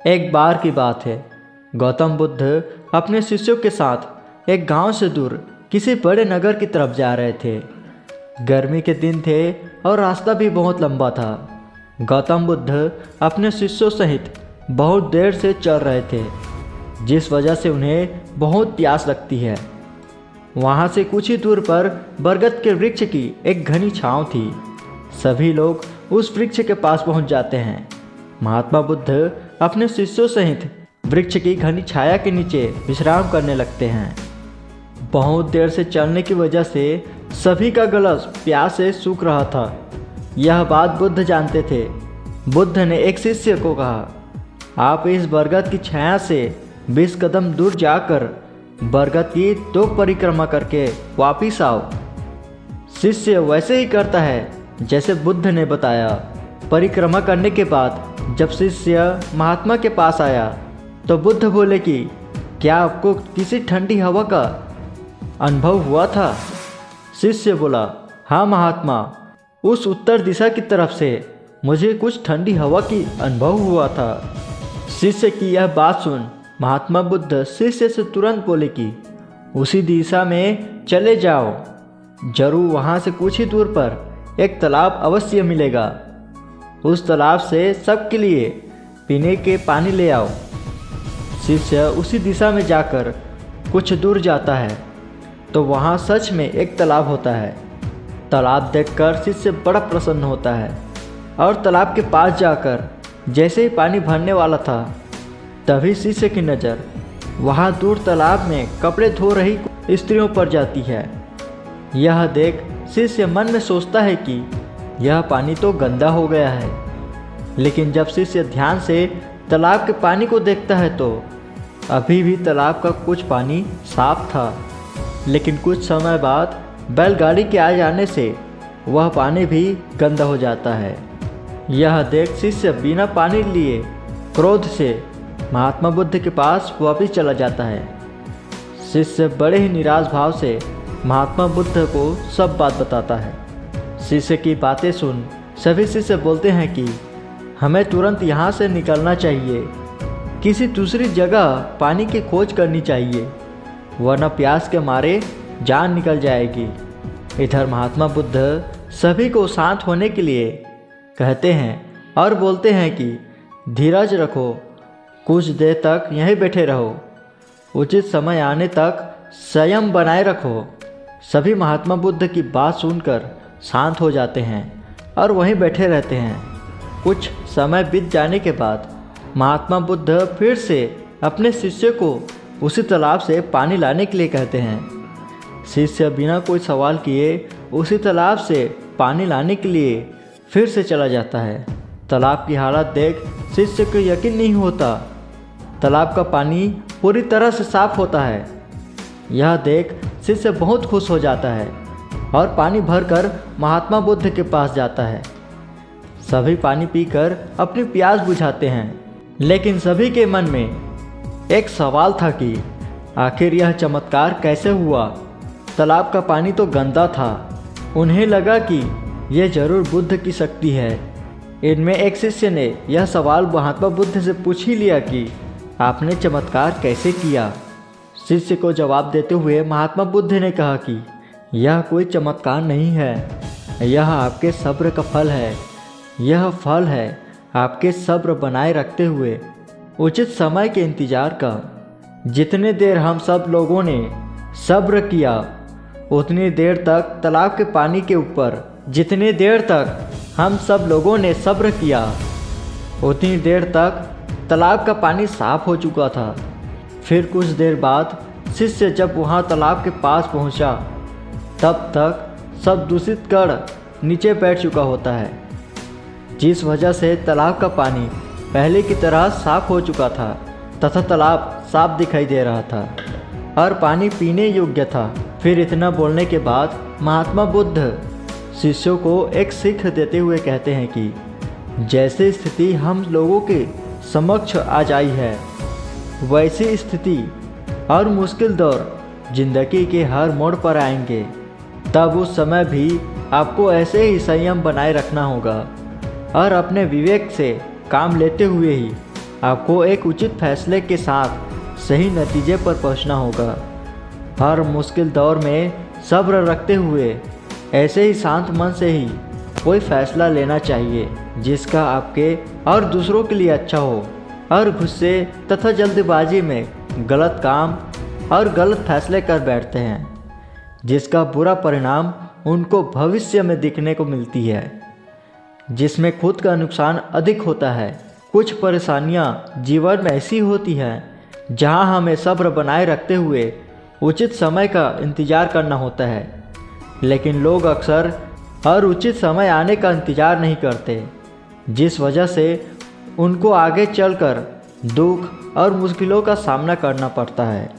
एक बार की बात है, गौतम बुद्ध अपने शिष्यों के साथ एक गांव से दूर किसी बड़े नगर की तरफ जा रहे थे। गर्मी के दिन थे और रास्ता भी बहुत लंबा था। गौतम बुद्ध अपने शिष्यों सहित बहुत देर से चल रहे थे, जिस वजह से उन्हें बहुत प्यास लगती है। वहाँ से कुछ ही दूर पर बरगद के वृक्ष की एक घनी छांव थी। सभी लोग उस वृक्ष के पास पहुँच जाते हैं। महात्मा बुद्ध अपने शिष्यों सहित वृक्ष की घनी छाया के नीचे विश्राम करने लगते हैं। बहुत देर से चलने की वजह से सभी का गला प्यास से सूख रहा था। यह बात बुद्ध जानते थे। बुद्ध ने एक शिष्य को कहा, आप इस बरगद की छाया से 20 कदम दूर जाकर बरगद की 2 परिक्रमा करके वापिस आओ। शिष्य वैसे ही करता है जैसे बुद्ध ने बताया। परिक्रमा करने के बाद जब शिष्य महात्मा के पास आया तो बुद्ध बोले कि क्या आपको किसी ठंडी हवा का अनुभव हुआ था? शिष्य बोला, हाँ महात्मा, उस उत्तर दिशा की तरफ से मुझे कुछ ठंडी हवा की अनुभव हुआ था। शिष्य की यह बात सुन महात्मा बुद्ध शिष्य से तुरंत बोले कि उसी दिशा में चले जाओ, जरूर वहाँ से कुछ ही दूर पर एक तालाब अवश्य मिलेगा। उस तालाब से सबके लिए पीने के पानी ले आओ। शिष्य उसी दिशा में जाकर कुछ दूर जाता है तो वहाँ सच में एक तालाब होता है। तालाब देखकर शिष्य बड़ा प्रसन्न होता है और तालाब के पास जाकर जैसे ही पानी भरने वाला था तभी शिष्य की नज़र वहाँ दूर तालाब में कपड़े धो रही स्त्रियों पर जाती है। यह देख शिष्य मन में सोचता है कि यह पानी तो गंदा हो गया है, लेकिन जब शिष्य ध्यान से तालाब के पानी को देखता है तो अभी भी तालाब का कुछ पानी साफ था, लेकिन कुछ समय बाद बैलगाड़ी के आ जाने से वह पानी भी गंदा हो जाता है। यह देख शिष्य बिना पानी लिए क्रोध से महात्मा बुद्ध के पास वापस चला जाता है। शिष्य बड़े ही निराश भाव से महात्मा बुद्ध को सब बात बताता है। शिष्य की बातें सुन सभी शिष्य बोलते हैं कि हमें तुरंत यहाँ से निकलना चाहिए, किसी दूसरी जगह पानी की खोज करनी चाहिए, वरना प्यास के मारे जान निकल जाएगी। इधर महात्मा बुद्ध सभी को शांत होने के लिए कहते हैं और बोलते हैं कि धीरज रखो, कुछ देर तक यहीं बैठे रहो, उचित समय आने तक संयम बनाए रखो। सभी महात्मा बुद्ध की बात सुनकर शांत हो जाते हैं और वहीं बैठे रहते हैं। कुछ समय बीत जाने के बाद महात्मा बुद्ध फिर से अपने शिष्य को उसी तालाब से पानी लाने के लिए कहते हैं। शिष्य बिना कोई सवाल किए उसी तालाब से पानी लाने के लिए फिर से चला जाता है। तालाब की हालत देख शिष्य को यकीन नहीं होता। तालाब का पानी पूरी तरह से साफ होता है। यह देख शिष्य बहुत खुश हो जाता है और पानी भरकर महात्मा बुद्ध के पास जाता है। सभी पानी पीकर अपनी प्यास बुझाते हैं, लेकिन सभी के मन में एक सवाल था कि आखिर यह चमत्कार कैसे हुआ? तालाब का पानी तो गंदा था। उन्हें लगा कि यह जरूर बुद्ध की शक्ति है। इनमें एक शिष्य ने यह सवाल महात्मा बुद्ध से पूछ ही लिया कि आपने चमत्कार कैसे किया? शिष्य को जवाब देते हुए महात्मा बुद्ध ने कहा कि यह कोई चमत्कार नहीं है, यह आपके सब्र का फल है। यह फल है आपके सब्र बनाए रखते हुए उचित समय के इंतजार का। जितने देर हम सब लोगों ने सब्र किया, उतनी देर तक तालाब के पानी के ऊपर जितनी देर तक हम सब लोगों ने सब्र किया, उतनी देर तक तालाब का पानी साफ हो चुका था। फिर कुछ देर बाद शिष्य जब वहाँ तालाब के पास पहुँचा, तब तक सब दूषित कण नीचे बैठ चुका होता है, जिस वजह से तालाब का पानी पहले की तरह साफ हो चुका था तथा तालाब साफ दिखाई दे रहा था और पानी पीने योग्य था। फिर इतना बोलने के बाद महात्मा बुद्ध शिष्यों को एक सीख देते हुए कहते हैं कि जैसी स्थिति हम लोगों के समक्ष आज आई है, वैसी स्थिति और मुश्किल दौर जिंदगी के हर मोड़ पर आएंगे। तब उस समय भी आपको ऐसे ही संयम बनाए रखना होगा और अपने विवेक से काम लेते हुए ही आपको एक उचित फैसले के साथ सही नतीजे पर पहुंचना होगा। हर मुश्किल दौर में सब्र रखते हुए ऐसे ही शांत मन से ही कोई फैसला लेना चाहिए जिसका आपके और दूसरों के लिए अच्छा हो। और गुस्से तथा जल्दबाजी में गलत काम और गलत फैसले कर बैठते हैं जिसका बुरा परिणाम उनको भविष्य में दिखने को मिलती है, जिसमें खुद का नुकसान अधिक होता है। कुछ परेशानियां जीवन में ऐसी होती हैं जहां हमें सब्र बनाए रखते हुए उचित समय का इंतज़ार करना होता है, लेकिन लोग अक्सर हर उचित समय आने का इंतज़ार नहीं करते, जिस वजह से उनको आगे चलकर दुख और मुश्किलों का सामना करना पड़ता है।